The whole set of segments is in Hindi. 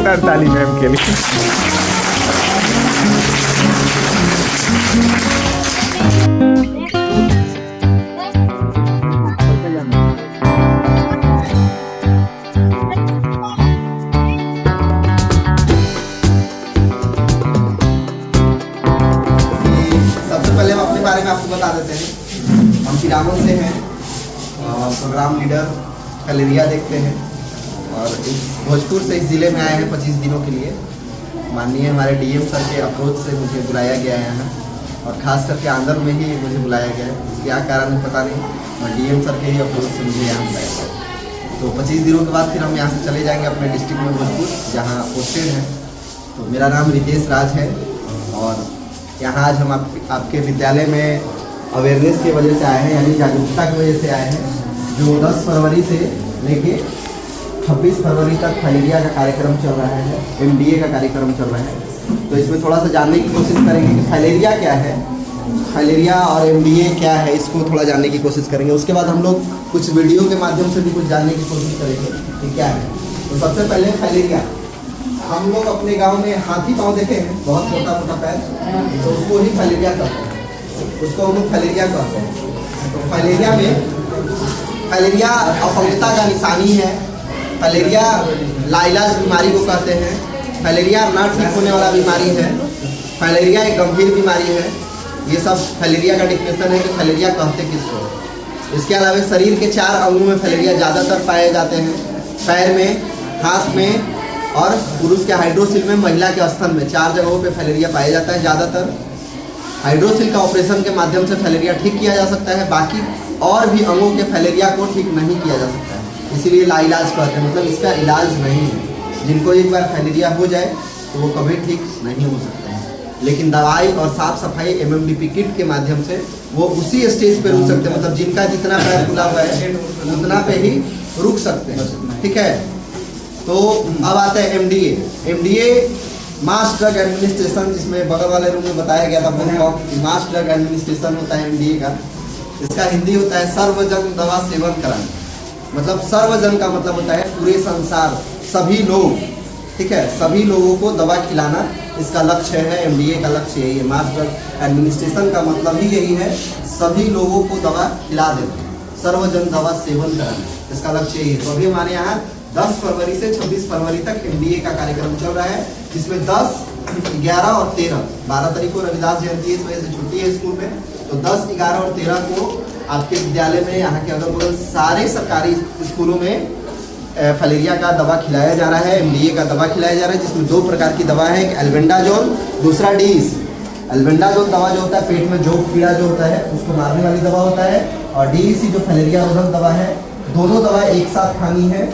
जोरदार ताली मैम के लिए। सबसे पहले हम अपने बारे में आपको बता देते हैं। हम पिरामल से हैं, प्रोग्राम लीडर फैलेरिया देखते हैं और भोजपुर से इस ज़िले में आए हैं 25 दिनों के लिए। माननीय हमारे डीएम सर के अप्रोच से मुझे बुलाया गया है यहाँ, और ख़ास करके आंध्र में ही मुझे बुलाया गया है। क्या कारण है पता नहीं, और डीएम सर के ही अप्रोच से मुझे यहाँ बुलाया गया। तो 25 दिनों के बाद फिर हम यहाँ से चले जाएंगे अपने डिस्ट्रिक्ट में भोजपुर, जहाँ पोस्टेड हैं। तो मेरा नाम रितेश राज है और यहाँ आज हम आपके विद्यालय में अवेयरनेस की वजह से आए हैं, यानी जागरूकता की वजह से आए हैं। जो 10 फरवरी से लेके 26 फरवरी तक फैलेरिया का कार्यक्रम चल रहा है, एमडीए का कार्यक्रम चल रहा है। तो इसमें थोड़ा सा जानने की कोशिश करेंगे कि फैलेरिया क्या है, फैलेरिया और एमडीए क्या है, इसको थोड़ा जानने की कोशिश करेंगे। उसके बाद हम लोग कुछ वीडियो के माध्यम से भी कुछ जानने की कोशिश करेंगे कि क्या है। तो सबसे पहले फैलेरिया, हम लोग अपने गांव में हाथी पाँव देखे हैं, बहुत मोटा मोटा पैर, तो उसको ही फैलेरिया कहते हैं, उसको हम लोग फैलेरिया कहते हैं। तो फैलेरिया में फैलेरिया अपंगता का निशानी है। फैलेरिया लाइलाज बीमारी को कहते हैं। फैलेरिया ना ठीक होने वाला बीमारी है। फैलेरिया एक गंभीर बीमारी है। ये सब फैलेरिया का डिफिनेशन है कि फैलेरिया कहते किसको। इसके अलावा शरीर के 4 अंगों में फैलेरिया ज़्यादातर पाए जाते हैं, पैर में, हाथ में, और पुरुष के हाइड्रोसिल में, महिला के स्तन में। 4 जगहों पे फैलेरिया पाया जाता है। ज़्यादातर हाइड्रोसिल का ऑपरेशन के माध्यम से फैलेरिया ठीक किया जा सकता है, बाकी और भी अंगों के फैलेरिया को ठीक नहीं किया जा सकता है। इसीलिए लाइलाज कहते हैं, मतलब इसका इलाज नहीं है। जिनको एक बार फैलेरिया हो जाए तो वो कभी ठीक नहीं हो सकता है, लेकिन दवाई और साफ सफाई एमएमडीपी किट के माध्यम से वो उसी स्टेज पे रुक सकते हैं। मतलब जिनका जितना पैर खुला हुआ है उतना पे ही रुक सकते हैं, ठीक है। तो अब आता है MDA. MDA mass drug administration, जिसमें बगल वाले रूम में बताया गया था मास ड्रग एडमिनिस्ट्रेशन होता है एमडीए का। इसका हिंदी होता है सर्वजन दवा सेवन कराना। मतलब सर्वजन का मतलब होता है पूरे संसार, सभी लोग, ठीक है, सभी लोगों को दवा खिलाना इसका लक्ष्य है। एमडीए का लक्ष्य यही है। मास ड्रग एडमिनिस्ट्रेशन का मतलब ही यही है, सभी लोगों को दवा खिला देना, सर्वजन दवा सेवन कराना, इसका लक्ष्य यही है। तो अभी हमारे यहाँ 10 फरवरी से 26 फरवरी तक एमडीए का कार्यक्रम चल रहा है, जिसमें 10, 11 और 13, 12 तारीख को रविदास जयंती है, इस वजह से छुट्टी है स्कूल में। तो 10, 11 और 13 को आपके विद्यालय में, यहाँ के अगल बगल सारे सरकारी स्कूलों में फैलेरिया का दवा खिलाया जा रहा है, एमडीए का दवा खिलाया जा रहा है, जिसमें 2 प्रकार की दवा है, एक एल्बेंडाजोल, दूसरा डीईसी। एल्बेंडाजोल दवा जो होता है पेट में जो कीड़ा जो होता है उसको मारने वाली दवा होता है, और डीईसी जो फैलेरिया रोधक दवा है। दोनों दवा एक साथ खानी है।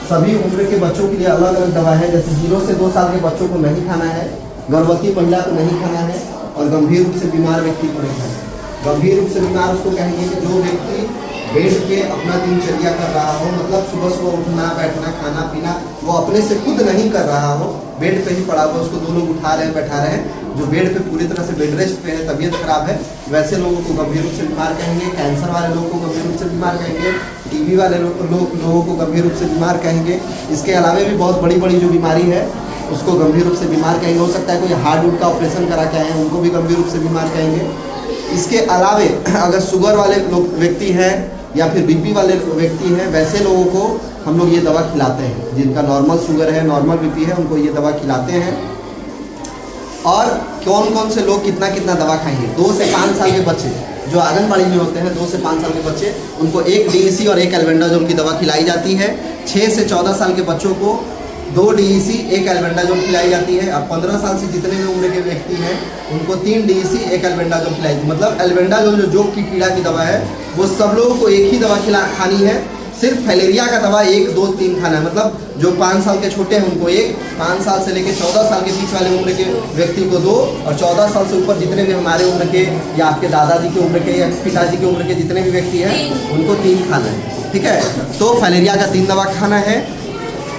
सभी उम्र के बच्चों के लिए अलग अलग दवा है, जैसे 0 से 2 साल के बच्चों को नहीं खाना है, गर्भवती महिला को नहीं खाना है, और गंभीर रूप से बीमार व्यक्ति को नहीं खाना है। गंभीर रूप से बीमार उसको कहेंगे कि जो व्यक्ति बेड पे अपना दिनचर्या कर रहा हो, मतलब सुबह सुबह उठना, बैठना, खाना पीना वो अपने से खुद नहीं कर रहा हो, बेड पे ही पड़ा हुआ, उसको 2 लोग उठा रहे हैं, बैठा रहे हैं, जो बेड पे पूरी तरह से बेड रेस्ट पे है, तबीयत खराब है, वैसे लोगों को गंभीर रूप से बीमार कहेंगे। कैंसर वाले लोगों को गंभीर रूप से बीमार कहेंगे। टीबी वाले लोगों को गंभीर रूप से बीमार कहेंगे। इसके अलावा भी बहुत बड़ी बड़ी जो बीमारी है उसको गंभीर रूप से बीमार कहेंगे। हो सकता है कोई हार्ट वुड का ऑपरेशन करा के आए हैं, उनको भी गंभीर रूप से बीमार कहेंगे। इसके अलावे अगर शुगर वाले लोग व्यक्ति हैं या फिर बीपी वाले व्यक्ति हैं, वैसे लोगों को हम लोग ये दवा खिलाते हैं। जिनका नॉर्मल शुगर है, नॉर्मल बीपी है, उनको ये दवा खिलाते हैं। और कौन कौन से लोग कितना कितना दवा खाएंगे? 2 से 5 साल के बच्चे जो आंगनबाड़ी में होते हैं, 2 से 5 साल के बच्चे, उनको 1 डीईसी और 1 एल्बेंडाजोल की दवा खिलाई जाती है। 6 से 14 साल के बच्चों को 2 डीईसी 1 एल्बेंडाजोल खिलाई जाती है। अब 15 साल से जितने भी उम्र के व्यक्ति हैं उनको 3 डीईसी 1 एल्बेंडाजोल खिलाई जाती है। मतलब एल्बेंडाजोल जो जोक की कीड़ा की दवा है वो सब लोगों को एक ही दवा खानी है। सिर्फ फैलेरिया का दवा 1, 2, 3 खाना है। मतलब जो 5 साल के छोटे हैं उनको 1, 5 साल से लेकर 14 साल के बीच वाले उम्र के व्यक्ति को 2, और 14 साल से ऊपर जितने भी हमारे उम्र के या आपके दादाजी की उम्र के या पिताजी की उम्र के जितने भी व्यक्ति हैं उनको 3 खाना है, ठीक है। तो फैलेरिया का 3 दवा खाना है।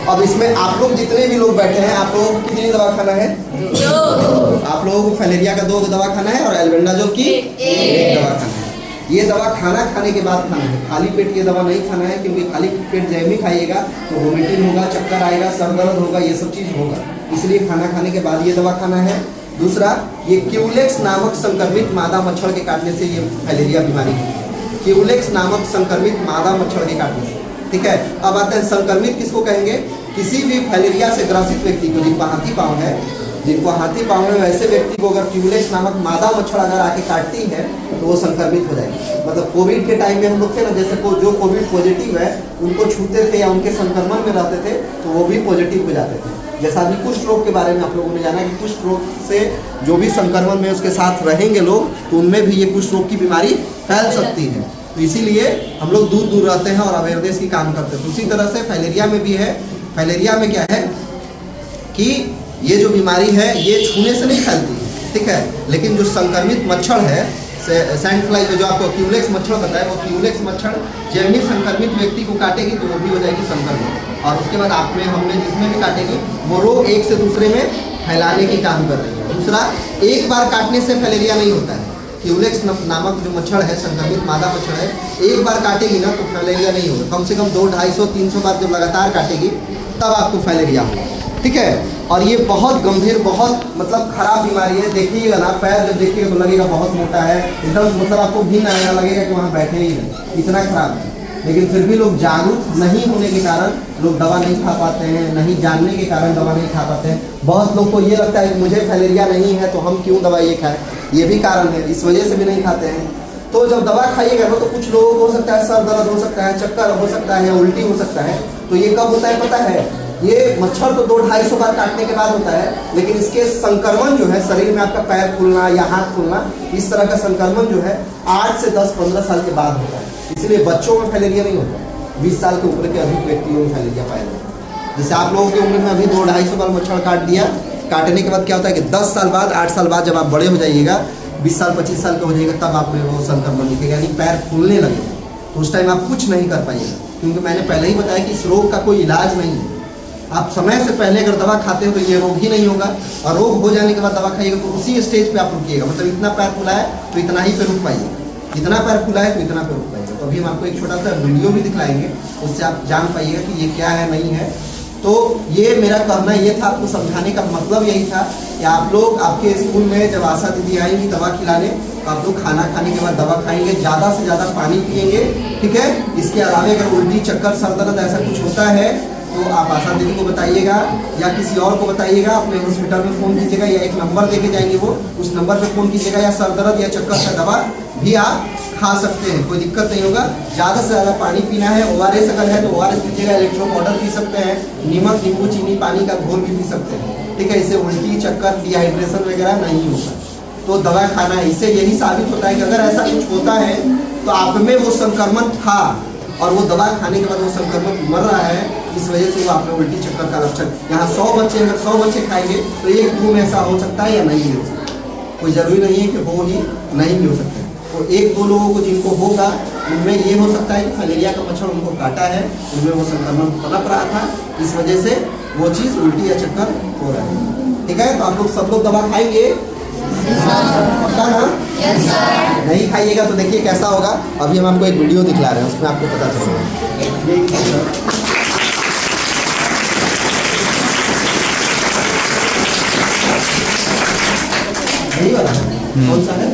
अब इसमें आप लोग जितने भी लोग बैठे हैं, आप लोगों को कितनी दवा खाना है? 2। आप लोगों को फैलेरिया का 2 दवा खाना है और एल्बेंडाजोल की 1 दवा खाना है। ये दवा खाना खाने के बाद खाना है, खाली पेट ये दवा नहीं खाना है, क्योंकि खाली पेट जैसे ही खाइएगा तो वोमिटिंग होगा, चक्कर आएगा, सर दर्द होगा, ये सब चीज़ होगा, इसलिए खाना खाने के बाद ये दवा खाना है। दूसरा, ये क्यूलेक्स नामक संक्रमित मादा मच्छर के काटने से ये फाइलेरिया बीमारी है, क्यूलेक्स नामक संक्रमित मादा मच्छर के काटने से, ठीक है। अब आते हैं संक्रमित किसको कहेंगे, किसी भी फाइलेरिया से ग्रसित व्यक्ति को, जिनको हाथी पाँव है, जिनको हाथी पाँव है, वैसे व्यक्ति को अगर क्यूलेक्स नामक मादा मच्छर अगर आके काटती है तो वो संक्रमित हो जाएगी। मतलब कोविड के टाइम में हम लोग थे ना, जैसे जो कोविड पॉजिटिव है उनको छूते थे या उनके संक्रमण में रहते थे तो वो भी पॉजिटिव हो जाते थे। जैसा अभी कुष्ठ रोग के बारे में आप लोगों ने जाना कि कुष्ठ रोग से जो भी संक्रमण में उसके साथ रहेंगे लोग तो उनमें भी ये कुष्ठ रोग की बीमारी फैल सकती है। तो इसीलिए हम लोग दूर दूर रहते हैं और अवेयरनेस की काम करते हैं। उसी तरह से फाइलेरिया में भी है। फाइलेरिया में क्या है कि ये जो बीमारी है ये छूने से नहीं फैलती, ठीक है, लेकिन जो संक्रमित मच्छर है, सैंड फ्लाई जो आपको क्यूलेक्स मच्छर बताया, वो क्यूलेक्स मच्छर जब ही संक्रमित व्यक्ति को काटेगी तो वो भी हो जाएगी संक्रमित, और उसके बाद आप में हमने जिसमें भी काटेगी वो रोग एक से दूसरे में फैलाने की काम कर रही है। दूसरा, एक बार काटने से फाइलेरिया नहीं होता है। क्यूलेक्स नामक जो मच्छर है, संक्रमित मादा मच्छर है, एक बार काटेगी ना तो फाइलेरिया नहीं होगा, कम से कम 200, 250, 300 बार जब लगातार काटेगी तब आपको फाइलेरिया होगा, ठीक है। और ये बहुत गंभीर, बहुत मतलब खराब बीमारी है। देखिएगा ना, पैर जब देखिएगा तो लगेगा बहुत मोटा है, एकदम मतलब आपको भी ना लगेगा कि वहाँ बैठे ही नहीं, इतना खराब है। लेकिन फिर भी लोग जागरूक नहीं होने के कारण लोग दवा नहीं खा पाते हैं, नहीं जानने के कारण दवा नहीं खा पाते हैं। बहुत लोग को ये लगता है कि मुझे फाइलेरिया नहीं है तो हम क्यों दवा ये खाएं, ये भी कारण है, इस वजह से भी नहीं खाते हैं। तो जब दवा खाइएगा ना तो कुछ लोगों को हो सकता है सर दर्द हो सकता है, चक्कर हो सकता है, उल्टी हो सकता है। तो ये कब होता है पता है, ये मच्छर तो 200-250 बार काटने के बाद होता है, लेकिन इसके संक्रमण जो है शरीर में आपका पैर फूलना या हाथ फूलना, इस तरह का संक्रमण जो है 8 से 10-15 साल के बाद होता है। इसलिए बच्चों में फाइलेरिया नहीं होता, 20 साल के ऊपर के अधिक व्यक्तियों में फाइलेरिया पाया जाता है। जैसे आप लोगों की उम्र में अभी 200-250 बार मच्छर काट दिया, काटने के बाद क्या होता है कि 10 साल बाद, 8 साल बाद जब आप बड़े हो जाइएगा, 20 साल 25 साल के हो जाएगा, तब आप में वो संक्रमण दिखेगा, यानी पैर फूलने लगेगा। तो उस टाइम आप कुछ नहीं कर पाइएगा, क्योंकि मैंने पहले ही बताया कि इस रोग का कोई इलाज नहीं है। आप समय से पहले अगर दवा खाते हो तो ये रोग ही नहीं होगा, और रोग हो जाने के बाद दवा खाइएगा तो उसी स्टेज पे आप रुकिएगा। मतलब इतना पैर फुला है तो इतना ही पे रुक पाइएगा, इतना पैर फुला है तो इतना पे रुक पाइएगा। तो अभी हम आपको एक छोटा सा वीडियो भी दिखलाएंगे, उससे आप जान पाइएगा कि ये क्या है नहीं है। तो ये मेरा कहना ये था, आपको समझाने का मतलब यही था कि आप लोग आपके स्कूल में जब आशा दीदी आएंगी दवा खिलाने तो आप लोग खाना खाने के बाद दवा खाएंगे, ज़्यादा से ज़्यादा पानी पिएंगे, ठीक है। इसके अलावा अगर उल्टी, चक्कर, सर दर्द ऐसा कुछ होता है तो आप आशा दीदी को बताइएगा या किसी और को बताइएगा, अपने हॉस्पिटल में फ़ोन कीजिएगा या एक नंबर देके जाएंगे वो, उस नंबर पे फ़ोन कीजिएगा। या सर दर्द या चक्कर का दवा भी आप खा सकते हैं, कोई दिक्कत नहीं होगा। ज़्यादा से ज़्यादा पानी पीना है। ORS अगर है तो ORS पीजिएगा, इलेक्ट्रो पाउडर पी सकते हैं, नमक, नींबू, चीनी, पानी का घोल भी पी सकते हैं, ठीक है। इससे उल्टी, चक्कर, डिहाइड्रेशन वगैरह नहीं होगा। तो दवा खाना है, इससे यही साबित होता है कि अगर ऐसा कुछ होता है तो आप में वो संक्रमण था और वो दवा खाने के बाद वो संक्रमण मर रहा है, इस वजह से वो आप में उल्टी, चक्कर का लक्षण। यहाँ 100 बच्चे, अगर 100 बच्चे खाएंगे तो 1-2 में ऐसा हो सकता है या नहीं भी हो सकता है। कोई ज़रूरी नहीं है कि हो ही नहीं भी हो सकता है। तो 1-2 लोगों को जिनको होगा उनमें ये हो सकता है कि फाइलेरिया का मच्छर उनको काटा है, उनमें वो संक्रमण पनप रहा था, इस वजह से वो चीज़ उल्टी या चक्कर हो रहा है, ठीक है। तो आप लोग सब लोग दवा खाएंगे, पक्का ना? नहीं खाइएगा तो देखिए कैसा होगा। अभी हम आपको एक वीडियो दिखला रहे हैं, उसमें आपको पता चलेगा। यही वाला कौन सा है?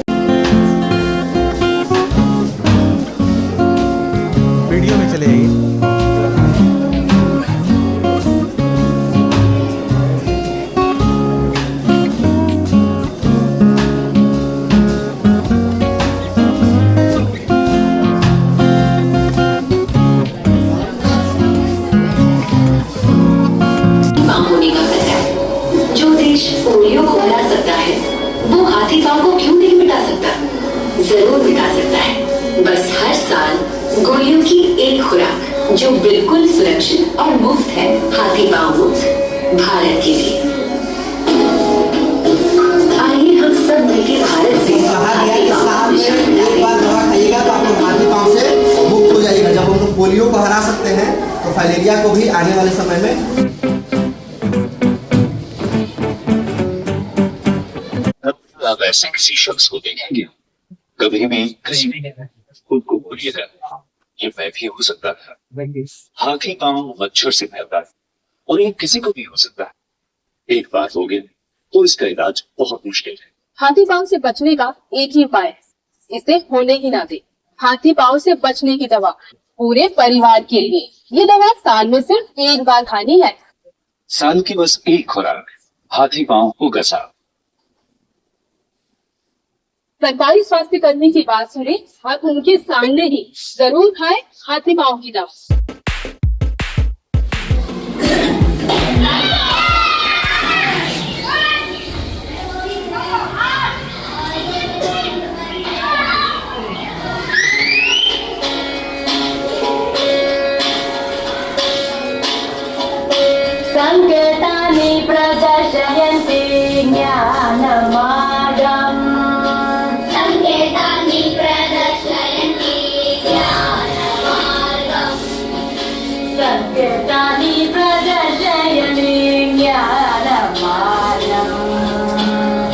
वीडियो में चले आइए। पोलियो को हरा सकता है वो हाथी पांव को क्यों नहीं मिटा सकता? जरूर मिटा सकता है। बस हर साल गोलियों की एक खुराक जो बिल्कुल सुरक्षित और मुफ्त है, हाथी पांव मुक्त भारत के लिए। आइए हम सब मिलकर भारत से एक बार दवा खाइएगा तो आप लोग हाथी पांव से मुक्त हो जाइएगा। जब हम लोग पोलियो को हरा सकते हैं तो फाइलेरिया को भी आने वाले समय में आप ऐसे किसी शख्स को देखेंगे कभी भी किसी खुद को भूलिएगा, ये मैं भी हो सकता था। हाथी पांव मच्छर से फैलता है और ये किसी को भी हो सकता है। एक बार हो गया तो इसका इलाज बहुत मुश्किल है। हाथी पांव से बचने का एक ही उपाय है, इसे होने ही ना दे। हाथी पांव से बचने की दवा पूरे परिवार के लिए। ये दवा साल में सिर्फ एक बार खानी है। साल की बस एक खुराक, हाथी पांव को गसा। सरकारी स्वास्थ्य कर्मी की बात सुने और उनके सामने ही जरूर खाएं हाथी पांव की दवा। संकेतानि प्रदर्शयन्ति ज्ञानमार्गम्। संकेतानि प्रदर्शयन्ति ज्ञानमार्गम्। संकेतानि प्रदर्शयन्ति ज्ञानमार्गम्।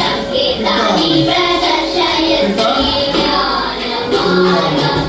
संकेतानि प्रदर्शयन्ति ज्ञानमार्गम्।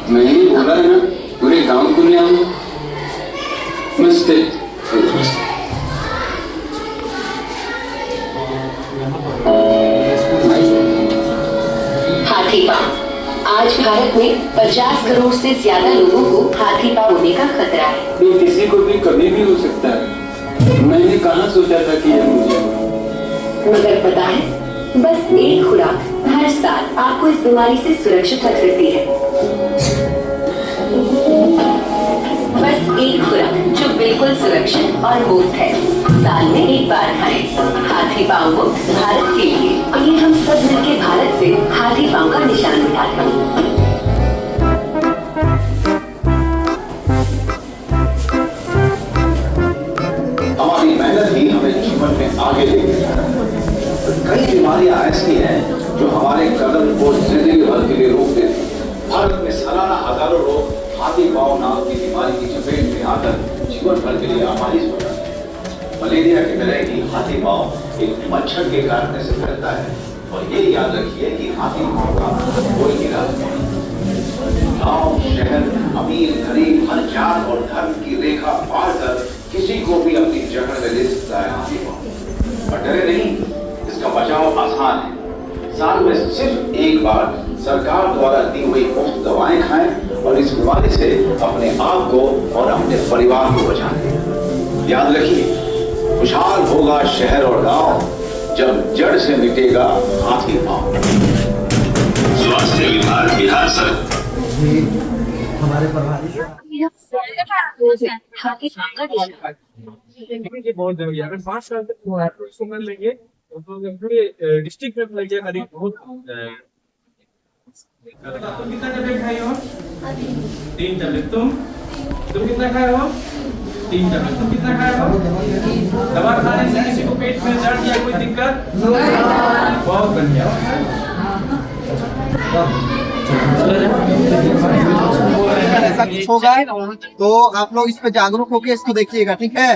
मैंने बोला है ना, पूरे गांव को ले आऊंगा। नमस्ते। हाथी पांव। आज भारत में 50 करोड़ से ज्यादा लोगों को हाथी पांव होने का खतरा है। ये किसी को भी कभी भी हो सकता है। मैंने कहाँ सोचा था कि ये मुझे होगा। मगर पता है, बस एक खुराक हर साल आपको इस बीमारी से सुरक्षित रख सकती है। बस एक खुराक जो बिल्कुल सुरक्षित और मुफ्त है। साल में एक बार खाएं हाथी पांव मुक्त भारत के लिए। ये हम सब मिलकर भारत से हाथी पांव का निशान उठाते हैं। हमारी मेहनत ही हमें जीवन में आगे लेके जाता है। कई बीमारियां ऐसी हैं जो हमारे कदम को जिंदगी भर के लिए रोक देती हैं। भारत में सालाना हजारों लोग हाथी पांव नाम की बीमारी की चपेट में आकर जीवन भर के लिए अपाहिज हो जाते हैं। मलेरिया की तरह ही हाथी पांव एक मच्छर के काटने से फैलता है और ये याद रखिए कि हाथी पांव का कोई इलाज नहीं। गांव, शहर, अमीर, गरीब, हर जात और धर्म की रेखा पार कर किसी को भी अपनी जकड़ में ले सकता है हाथी पांव। और डरे नहीं, इसका बचाव आसान है। साल में सिर्फ एक बार सरकार द्वारा दी हुई मुफ्त दवाएं खाएं और इस बीमारी से अपने आप को और अपने परिवार को बचाएं। याद रखिए, खुशहाल होगा शहर और गांव जब जड़ से मिटेगा हाथी पांव। स्वास्थ्य विभाग बिहार सरकार। हमारे प्रभारी हाथी पांव का निशान। ये बहुत जरूरी है। अगर 5 साल तक इसको कर लेंगे तो डिस्ट्रिक्ट में लगे करीब बहुत। तुम कितना टैबलेट खाई हो? 3 टैबलेट। तुम कितना खाए हो? 3 टैबलेट। तुम कितना खाए हो? दवा खाने से किसी को पेट में दर्द या कोई दिक्कत? बहुत बढ़िया। ऐसा कुछ होगा तो आप लोग इस पे जागरूक होकर इसको देखिएगा, ठीक है?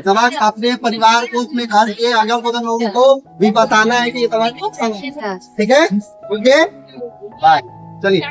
दवा अपने परिवार को, अपने घर के अगल बगल लोगों को भी बताना है कि ये दवा ठीक है? Okay, bye. चलिए।